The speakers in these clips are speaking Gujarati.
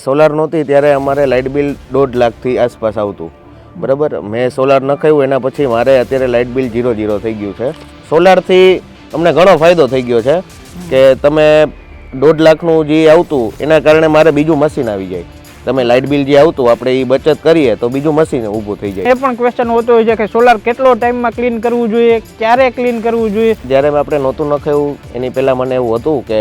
સોલાર નહોતી ત્યારે અમારે લાઇટ બિલ 1.5 લાખથી આસપાસ આવતું. બરાબર, મેં સોલાર નખાવ્યું એના પછી મારે અત્યારે લાઇટ બિલ 0 થઈ ગયું છે. સોલારથી અમને ઘણો ફાયદો થઈ ગયો છે કે તમે 1.5 લાખનું જે આવતું એના કારણે મારે બીજું મશીન આવી જાય. તમે લાઇટ બિલ જે આવતું આપણે એ બચત કરીએ તો બીજું મશીન ઊભું થઈ જાય. એ પણ ક્વેશ્ચન હોતો હોય છે કે સોલાર કેટલો ટાઈમમાં ક્લીન કરવું જોઈએ, ક્યારે ક્લીન કરવું જોઈએ? જ્યારે આપણે નહોતું નખાવ્યું એની પહેલાં મને એવું હતું કે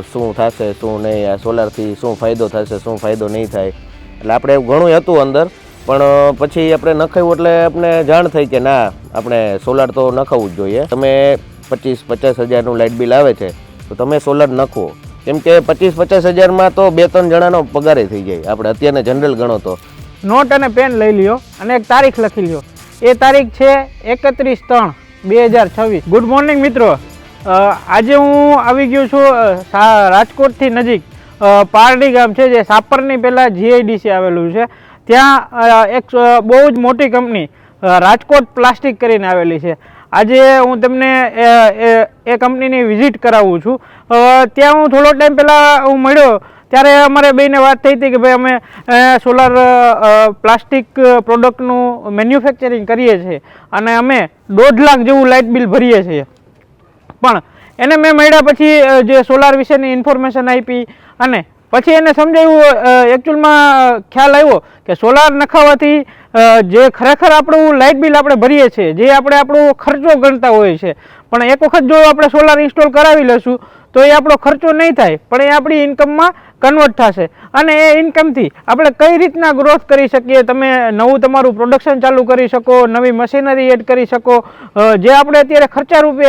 શું થશે શું નહીં, આ સોલારથી શું ફાયદો થશે શું ફાયદો નહીં થાય, એટલે આપણે ઘણું હતું અંદર. પણ પછી આપણે નખાવ્યું એટલે આપણે જાણ થઈ કે ના, આપણે સોલાર તો નખાવવું જ જોઈએ. તમે 25-50 હજારનું લાઇટ બિલ આવે છે તો તમે સોલાર નખો, કેમ કે 25-50 હજારમાં તો 2-3 જણાનો પગારે થઈ જાય. આપણે અત્યારને જનરલ ગણો તો નોટ અને પેન લઈ લ્યો અને એક તારીખ લખી લ્યો. એ તારીખ છે 31/3/2026. ગુડ મોર્નિંગ મિત્રો, આજે હું આવી ગયો છું રાજકોટથી નજીક પારડી ગામ છે જે સાપરની પહેલાં GIDC આવેલું છે. ત્યાં એક બહુ જ મોટી કંપની રાજકોટ પ્લાસ્ટિક કરીને આવેલી છે. આજે હું તમને એ કંપનીની વિઝિટ કરાવું છું. ત્યાં હું થોડો ટાઈમ પહેલાં હું મળ્યો ત્યારે અમારે બેને વાત થઈ હતી કે ભાઈ અમે સોલાર પ્લાસ્ટિક પ્રોડક્ટનું મેન્યુફેક્ચરિંગ કરીએ છીએ અને અમે 1.5 લાખ જેવું લાઇટ બિલ ભરીએ છીએ. પણ એને મેં મળ્યા પછી જે સોલાર વિશેની ઇન્ફોર્મેશન આપી અને પછી એને સમજાવ્યું, એકચ્યુઅલમાં ખ્યાલ આવ્યો કે સોલાર નખાવવાથી જે ખરેખર આપણું લાઇટ બિલ આપણે ભરીએ છીએ, જે આપણે આપણો ખર્ચો ગણતા હોઈએ છીએ, પણ એક વખત જો આપણે સોલાર ઇન્સ્ટોલ કરાવી લઈશું તો એ આપણો ખર્ચો નહીં થાય, પણ એ આપણી ઇન્કમમાં કન્વર્ટ થશે. અને એ ઇન્કમથી આપણે કઈ રીતના ગ્રોથ કરી શકીએ, તમે નવું તમારું પ્રોડક્શન ચાલુ કરી શકો, નવી મશીનરી એડ કરી શકો, જે આપણે અત્યારે ખર્ચા રૂપે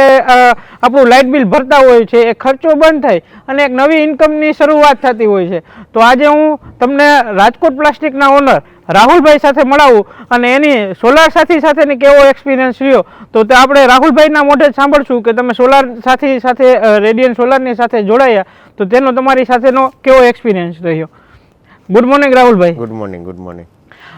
આપણું લાઇટ બિલ ભરતા હોય છે એ ખર્ચો બંધ થાય અને એક નવી ઇન્કમની શરૂઆત થતી હોય છે. તો આજે હું તમને રાજકોટ પ્લાસ્ટિકના ઓનર રાહુલભાઈ સાથે મળાવું અને એની સોલાર સાથેની કેવો એક્સપિરિયન્સ રહ્યો તો તે આપણે રાહુલભાઈના મોઢે જ સાંભળશું કે તમે સોલાર સાથે રેડિયન્ટ સોલારની સાથે જોડાયા તો તેનો તમારી સાથેનો કેવો એક્સપિરિયન્સ રહ્યો. ગુડ મોર્નિંગ રાહુલભાઈ. Good morning. Good morning.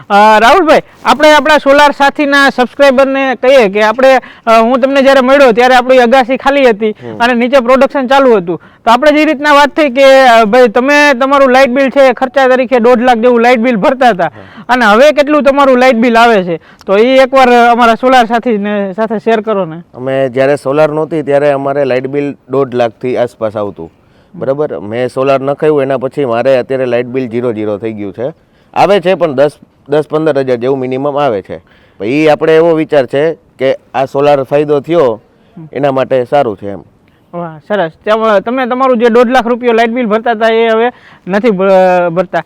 રાહુલભાઈ, આપણે આપણા સોલાર સાથીના સબસ્ક્રાઈબરને કહીએ કે આપણે હું તમને જ્યારે મળ્યો ત્યારે આપણી અગાસી ખાલી હતી અને નીચે પ્રોડક્શન ચાલુ હતું. તો આપણે જે રીતના વાત થઈ કે ભાઈ તમે તમારું લાઇટ બિલ છે ખર્ચા તરીકે 1.5 લાખ જેવું લાઇટ બિલ ભરતા હતા અને હવે કેટલું તમારું લાઇટ બિલ આવે છે, તો એ એકવાર અમારા સોલાર સાથે શેર કરો ને. અમે જ્યારે સોલાર નહોતી ત્યારે અમારે લાઇટ બિલ 1.5 લાખથી આસપાસ આવતું. બરાબર, મેં સોલાર નખાવ્યું એના પછી મારે અત્યારે લાઇટ બિલ 0 થઈ ગયું છે. આવે છે પણ 10-15 હજાર જેવું મિનિમમ આવે છે. એ આપણે એવો વિચાર છે કે આ સોલાર ફાયદો થયો એના માટે સારું છે એમ. વાહ, સરસ. તમે તમારું જે 1.5 લાખ રૂપિયા લાઇટ બિલ ભરતા હતા એ હવે નથી ભરતા.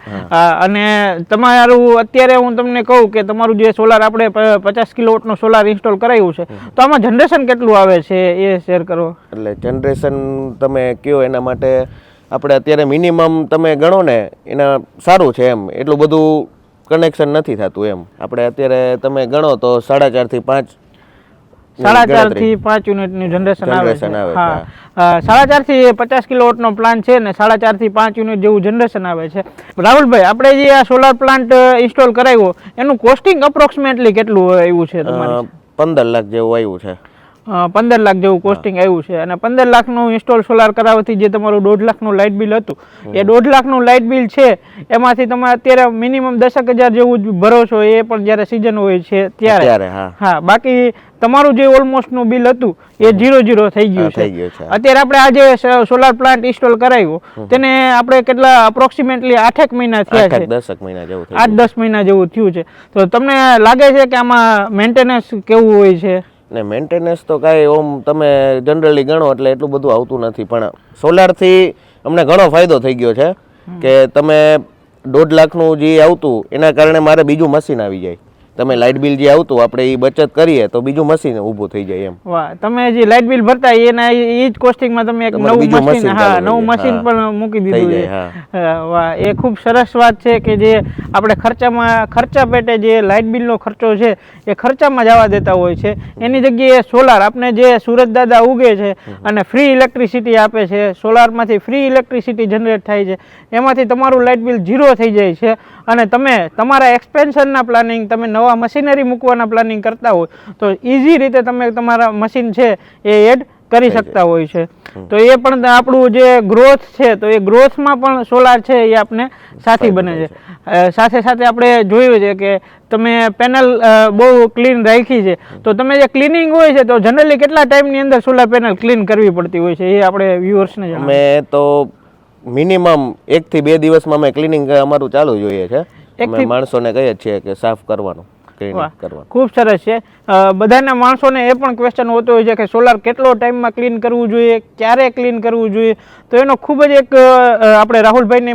અને તમારું અત્યારે હું તમને કહું કે તમારું જે સોલાર આપણે 50 કિલોવોટનું સોલાર ઇન્સ્ટોલ કરાવ્યું છે તો આમાં જનરેશન કેટલું આવે છે એ શેર કરો. એટલે જનરેશન તમે કહો એના માટે આપણે અત્યારે મિનિમમ તમે ગણો ને એના સારું છે એમ, એટલું બધું કનેક્શન નથી થતું એમ. આપણે અત્યારે તમે ગણો તો 4.5 થી 5 યુનિટનું જનરેશન આવે છે. હા, 4.5 થી 50 કિલોવોટનો પ્લાન્ટ છે ને 4.5 થી 5 યુનિટ જેવું જનરેશન આવે છે. રાહુલભાઈ, આપણે જે આ સોલાર પ્લાન્ટ ઇન્સ્ટોલ કરાવ્યો એનું કોસ્ટિંગ અપ્રોક્સિમેટલી કેટલું આવ્યું છે તમારે? 15 લાખ જેવું આવ્યું છે. 15 લાખ જેવું કોસ્ટિંગ આવ્યું છે. અને 15 લાખનું ઇન્સ્ટોલ સોલાર કરાવવાથી જે તમારું 1.5 લાખનું લાઇટ બિલ હતું એ 1.5 લાખનું લાઇટ બિલ છે એમાંથી તમે અત્યારે મિનિમમ 10,000 જેવું જ ભરો છો, એ પણ જ્યારે સિઝન હોય છે ત્યારે. હા, બાકી તમારું જે ઓલમોસ્ટનું બિલ હતું એ 0 થઈ ગયું છે. અત્યારે આપણે આ જે સોલાર પ્લાન્ટ ઇન્સ્ટોલ કરાવ્યો તેને આપણે કેટલા અપ્રોક્સિમેટલી 8 મહિના થયા છે, 8-10 મહિના જેવું થયું છે. તો તમને લાગે છે કે આમાં મેન્ટેનન્સ કેવું હોય છે? ને મેન્ટેનન્સ તો કાંઈ ઓમ તમે જનરલી ગણો એટલે એટલું બધું આવતું નથી, પણ સોલારથી અમને ઘણો ફાયદો થઈ ગયો છે કે તમે 1.5 લાખનું જે આવતું એના કારણે મારે બીજું મશીન આવી જાય. તમે લાઇટ બિલ જે આવતું આપણે એ બચત કરીએ તો બીજું મશીન ઊભું થઈ જાય એમ. વાહ, તમે જે લાઇટ બિલ ભરતા એના એ જ કોસ્ટિંગમાં તમે એક નવું મશીન પણ મૂકી દીધું છે. વાહ, એ ખૂબ સરસ વાત છે કે જે આપણે ખર્ચા પેટે જે લાઇટ બિલનો ખર્ચો છે એ ખર્ચામાં જવા દેતા હોય છે એની જગ્યાએ સોલાર આપણે જે સુરત દાદા ઉગે છે અને ફ્રી ઇલેક્ટ્રિસિટી આપે છે, સોલારમાંથી ફ્રી ઇલેક્ટ્રિસિટી જનરેટ થાય છે, એમાંથી તમારું લાઇટ બિલ 0 થઈ જાય છે અને તમે તમારા એક્સપેન્શનના પ્લાનિંગ, તમે નવા મશીનરી મૂકવાના પ્લાનિંગ કરતા હોય તો ઇઝી રીતે તમે તમારા મશીન છે એ એડ કરી શકતા હોય છે. તો એ પણ આપણું જે ગ્રોથ છે તો એ ગ્રોથમાં પણ સોલાર છે એ આપણે સાથી બને છે. સાથે સાથે આપણે જોયું છે કે તમે પેનલ બહુ ક્લીન રાખી છે, તો તમે જે ક્લિનિંગ હોય છે તો જનરલી કેટલા ટાઈમની અંદર સોલાર પેનલ ક્લીન કરવી પડતી હોય છે એ આપણે વ્યુઅર્સને જણાવો. અમે તો મિનિમમ 1 થી 2 દિવસમાં અમે ક્લિનિંગ અમારું ચાલુ જોઈએ છે. અમે માણસોને કહીએ છીએ કે સાફ કરવાનું, ક્લિનિંગ કરવાનું. ખૂબ સરસ છે. બધાના માણસોને એ પણ ક્વેશ્ચન હોતો હોય છે કે સોલાર કેટલો ટાઈમમાં ક્લીન કરવું જોઈએ, ક્યારે ક્લીન કરવું જોઈએ, તો એનો ખૂબ જ એક આપણે રાહુલભાઈને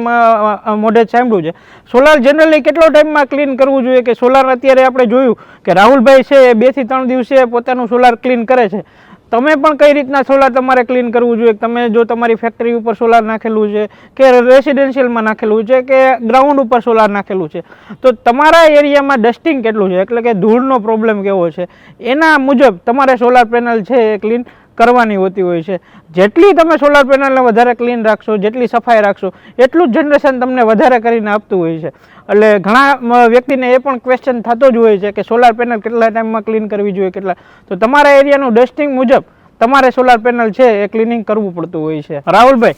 મોઢે સાંભળ્યું છે. સોલાર જનરલી કેટલો ટાઈમમાં ક્લીન કરવું જોઈએ, કે સોલાર અત્યારે આપણે જોયું કે રાહુલભાઈ છે 2 થી 3 દિવસે પોતાનું સોલાર ક્લીન કરે છે. તમે પણ કઈ રીતના સોલાર તમારે ક્લીન કરવું જોઈએ? તમે જો તમારી ફેક્ટરી ઉપર સોલાર નાખેલું છે, કે રેસિડેન્શિયલમાં નાખેલું છે, કે ગ્રાઉન્ડ ઉપર સોલાર નાખેલું છે, તો તમારા એરિયામાં ડસ્ટિંગ કેટલું છે, એટલે કે ધૂળનો પ્રોબ્લેમ કેવો છે, એના મુજબ તમારે સોલાર પેનલ છે એ ક્લીન કરવાની હોતી હોય છે. જેટલી તમે સોલાર પેનલને વધારે ક્લીન રાખશો, જેટલી સફાઈ રાખશો, એટલું જ જનરેશન તમને વધારે કરીને આપતું હોય છે. એટલે ઘણા વ્યક્તિને એ પણ ક્વેશ્ચન થતો જ હોય છે કે સોલાર પેનલ કેટલા ટાઈમમાં ક્લીન કરવી જોઈએ, કેટલા. તો તમારા એરિયાનું ડસ્ટિંગ મુજબ તમારે સોલાર પેનલ છે એ ક્લિનિંગ કરવું પડતું હોય છે. રાહુલભાઈ,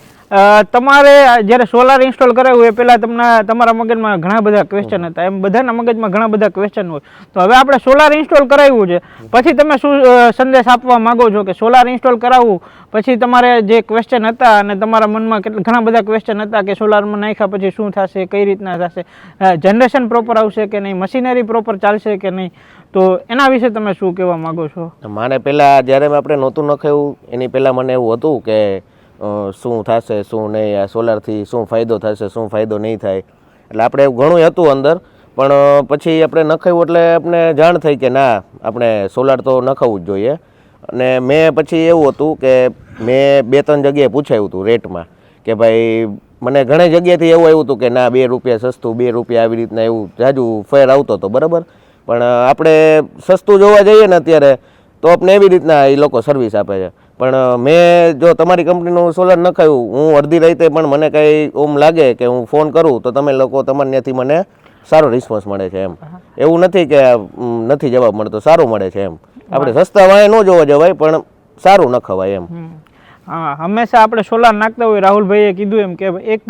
તમારે જ્યારે સોલાર ઇન્સ્ટોલ કરાવ્યું એ પહેલાં તમારા મગજમાં ઘણા બધા ક્વેશ્ચન હતા, એમ બધાના મગજમાં ઘણા બધા ક્વેશ્ચન હોય. તો હવે આપણે સોલાર ઇન્સ્ટોલ કરાવ્યું છે, પછી તમે શું સંદેશ આપવા માંગો છો કે સોલાર ઇન્સ્ટોલ કરાવવું પછી તમારે જે ક્વેશ્ચન હતા અને તમારા મનમાં ઘણા બધા ક્વેશ્ચન હતા કે સોલારમાં નાખ્યા પછી શું થશે, કઈ રીતના થશે, જનરેશન પ્રોપર આવશે કે નહીં, મશીનરી પ્રોપર ચાલશે કે નહીં, તો એના વિશે તમે શું કહેવા માંગો છો? મને પહેલાં જ્યારે આપણે નહોતું નખાયું એની પહેલાં મને એવું હતું કે શું થશે શું નહીં, આ સોલારથી શું ફાયદો થશે શું ફાયદો નહીં થાય, એટલે આપણે એવું ઘણું હતું અંદર. પણ પછી આપણે નખાવ્યું એટલે આપણે જાણ થઈ કે ના, આપણે સોલાર તો નખાવવું જ જોઈએ. અને મેં પછી એવું હતું કે મેં 2-3 જગ્યાએ પૂછાયું હતું રેટમાં કે ભાઈ, મને ઘણી જગ્યાએથી એવું આવ્યું હતું કે ના 2 રૂપિયા સસ્તું, 2 રૂપિયા આવી રીતના એવું જાજુ ફેર આવતો હતો, બરાબર. પણ આપણે સસ્તું જોવા જઈએ ને અત્યારે તો આપણે એવી રીતના એ લોકો સર્વિસ આપે છે. પણ મેં જો તમારી કંપનીનું સોલાર નખાયું, હું અડધી રાતે પણ મને કંઈ ઓમ લાગે કે હું ફોન કરું તો તમે લોકો તમારે ત્યાંથી મને સારો રિસ્પોન્સ મળે છે. એમ એવું નથી કે નથી જવાબ મળતો, સારું મળે છે. એમ આપણે સસ્તા વાય ન જોવા જવાય પણ સારું નખાવાય એમ. હા, હંમેશા આપણે સોલાર નાખતા હોય, રાહુલભાઈએ કીધું એમ કે એક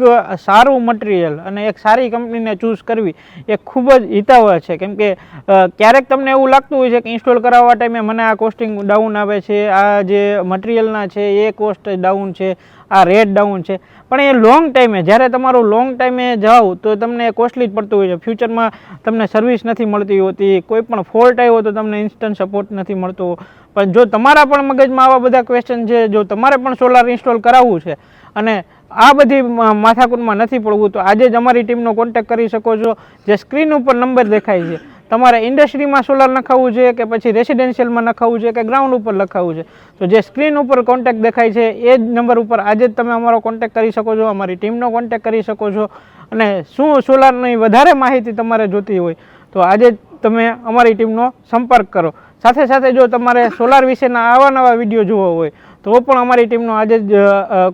સારું મટીરિયલ અને એક સારી કંપનીને ચૂઝ કરવી એ ખૂબ જ હિતાવહ છે. કેમ કે ક્યારેક તમને એવું લાગતું હોય છે કે ઇન્સ્ટોલ કરાવવા ટાઈમે મને આ કોસ્ટિંગ ડાઉન આવે છે, આ જે મટીરિયલના છે એ કોસ્ટ ડાઉન છે, આ રેટ ડાઉન છે, પણ એ લોંગ ટાઈમે જ્યારે તમારું લોંગ ટાઈમે જાઓ તો તમને કોસ્ટલી જ પડતું હોય છે. ફ્યુચરમાં તમને સર્વિસ નથી મળતી હોતી, કોઈ પણ ફોલ્ટ આવ્યો તો તમને ઇન્સ્ટન્ટ સપોર્ટ નથી મળતો. પણ જો તમારા પણ મગજમાં આવા બધા ક્વેશ્ચન છે, જો તમારે પણ સોલાર ઇન્સ્ટોલ કરાવવું છે અને આ બધી માથાકૂટમાં નથી પડવું, તો આજે જ અમારી ટીમનો કોન્ટેક્ટ કરી શકો છો. જે સ્ક્રીન ઉપર નંબર દેખાય છે, તમારે ઇન્ડસ્ટ્રીમાં સોલાર નખાવવું છે કે પછી રેસિડેન્શિયલમાં નખાવવું છે કે ગ્રાઉન્ડ ઉપર લખાવવું છે, તો જે સ્ક્રીન ઉપર કોન્ટેક્ટ દેખાય છે એ જ નંબર ઉપર આજે જ તમે અમારો કોન્ટેક્ટ કરી શકો છો, અમારી ટીમનો કોન્ટેક્ટ કરી શકો છો. અને શું સોલારની વધારે માહિતી તમારે જોતી હોય તો આજે જ તમે અમારી ટીમનો સંપર્ક કરો. સાથે સાથે જો તમારે સોલાર વિશેના આવા નવા વિડીયો જોવા હોય તો પણ અમારી ટીમનો આજે જ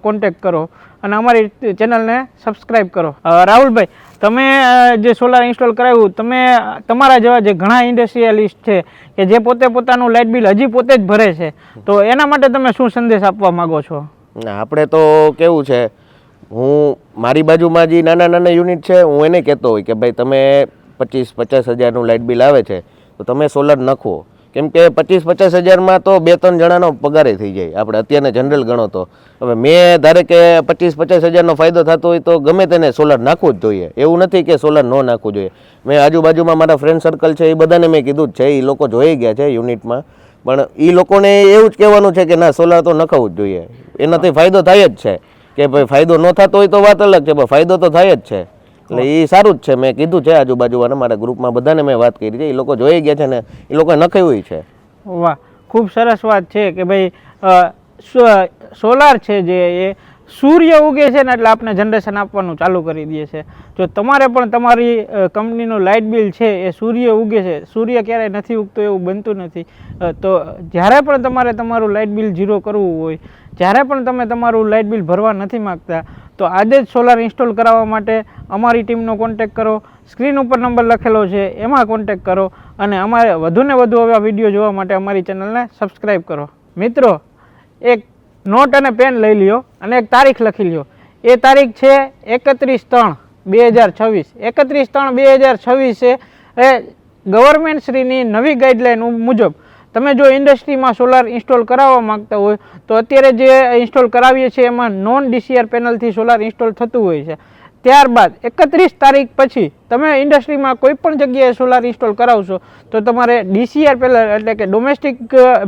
કોન્ટેક્ટ કરો અને અમારી ચેનલને સબસ્ક્રાઈબ કરો. રાહુલભાઈ, તમે જે સોલાર ઇન્સ્ટોલ કરાવ્યું, તમે તમારા જેવા જે ઘણા ઇન્ડસ્ટ્રીયલિસ્ટ છે કે જે પોતાનું લાઇટ બિલ હજી પોતે જ ભરે છે, તો એના માટે તમે શું સંદેશ આપવા માંગો છો? આપણે તો કેવું છે, હું મારી બાજુમાં જે નાના યુનિટ છે હું એને કહેતો હોય કે ભાઈ તમે 25-50 હજારનું લાઇટ બિલ આવે છે તો તમે સોલાર નાખો. કેમ કે 25-50 હજારમાં તો 2-3 જણાનો પગારે થઈ જાય. આપણે અત્યારને જનરલ ગણો તો હવે મેં ધારે કે 25-50 હજારનો ફાયદો થતો હોય તો ગમે તેને સોલાર નાખવું જ જોઈએ. એવું નથી કે સોલાર ન નાખવું જોઈએ. મેં આજુબાજુમાં મારા ફ્રેન્ડ સર્કલ છે એ બધાને મેં કીધું જ છે, એ લોકો જોઈ ગયા છે યુનિટમાં, પણ એ લોકોને એવું જ કહેવાનું છે કે ના સોલાર તો નખાવવું જ જોઈએ. એનાથી ફાયદો થાય જ છે. કે ભાઈ ફાયદો ન થતો હોય તો વાત અલગ છે, પણ ફાયદો તો થાય જ છે. એટલે એ સારું જ છે. મેં કીધું છે આજુબાજુવાળા મારા ગ્રુપમાં બધાને મેં વાત કરી છે, એ લોકો જોઈ ગયા છે ને એ લોકો નખાવ્યું છે. વાહ, ખૂબ સરસ વાત છે કે ભાઈ સોલાર છે જે એ સૂર્ય ઉગે છે ને એટલે આપણે જનરેશન આપવાનું ચાલુ કરી દઈએ છે. જો તમારે પણ તમારી કંપનીનું લાઇટ બિલ છે એ સૂર્ય ઉગે છે, સૂર્ય ક્યારેય નથી ઉગતો એવું બનતું નથી, તો જ્યારે પણ તમારે તમારું લાઇટ બિલ ઝીરો કરવું હોય, જ્યારે પણ તમે તમારું લાઇટ બિલ ભરવા નથી માગતા, તો આજે જ સોલાર ઇન્સ્ટોલ કરાવવા માટે અમારી ટીમનો કોન્ટેક્ટ કરો. સ્ક્રીન ઉપર નંબર લખેલો છે એમાં કોન્ટેક્ટ કરો અને અમારે વધુને વધુ આવા વિડીયો જોવા માટે અમારી ચેનલને સબસ્ક્રાઈબ કરો. મિત્રો, એક નોટ અને પેન લઈ લ્યો અને એક તારીખ લખી લ્યો. એ તારીખ છે 31/3/2026. 31/3/2026 છે એ ગવર્મેન્ટ શ્રીની નવી ગાઈડલાઈન મુજબ તમે જો ઇન્ડસ્ટ્રીમાં સોલાર ઇન્સ્ટોલ કરાવવા માંગતા હોય તો અત્યારે જે ઇન્સ્ટોલ કરાવીએ છીએ એમાં નોન ડીસીઆર પેનલથી સોલાર ઇન્સ્ટોલ થતું હોય છે. ત્યારબાદ 31 તારીખ પછી તમે ઇન્ડસ્ટ્રીમાં કોઈ પણ જગ્યાએ સોલાર ઇન્સ્ટોલ કરાવશો તો તમારે ડીસીઆર પેનલ એટલે કે ડોમેસ્ટિક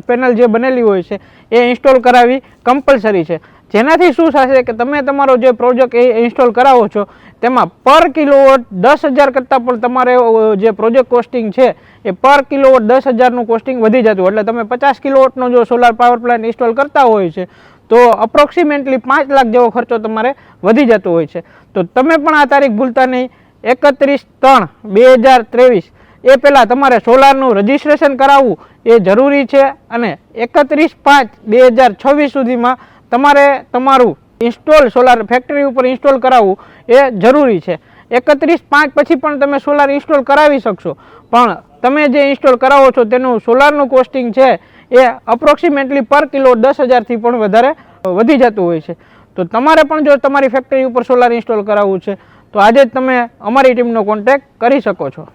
પેનલ જે બનેલી હોય છે એ ઇન્સ્ટોલ કરાવવી કમ્પલસરી છે. જેનાથી શું થશે કે તમે તમારો જે પ્રોજેક્ટ એ ઇન્સ્ટોલ કરાવો છો તેમાં પર કિલોવોટ 10,000 કરતાં પણ તમારે જે પ્રોજેક્ટ કોસ્ટિંગ છે એ પર કિલોવોટ 10,000નું કોસ્ટિંગ વધી જતું. એટલે તમે 50 કિલોવોટનો જો સોલાર પાવર પ્લાન્ટ ઇન્સ્ટોલ કરતા હોય છે તો અપ્રોક્સિમેટલી 5 લાખ જેવો ખર્ચો તમારે વધી જતો હોય છે. તો તમે પણ આ તારીખ ભૂલતા નહીં. 31/3/2023 એ પહેલાં તમારે સોલારનું રજિસ્ટ્રેશન કરાવવું એ જરૂરી છે અને 31/5/2026 સુધીમાં તમારે તમારું ઇન્સ્ટોલ સોલાર ફેક્ટરી ઉપર ઇન્સ્ટોલ કરાવવું એ જરૂરી છે. 31/5 પછી પણ તમે સોલાર ઇન્સ્ટોલ કરાવી શકશો, પણ તમે જે ઇન્સ્ટોલ કરાવો છો તેનું સોલારનું કોસ્ટિંગ છે એ અપ્રોક્સિમેટલી પર કિલો 10,000થી પણ વધારે વધી જતું હોય છે. તો તમારે પણ જો તમારી ફેક્ટરી ઉપર સોલાર ઇન્સ્ટોલ કરાવવું છે તો આજે જ તમે અમારી ટીમનો કોન્ટેક્ટ કરી શકો છો.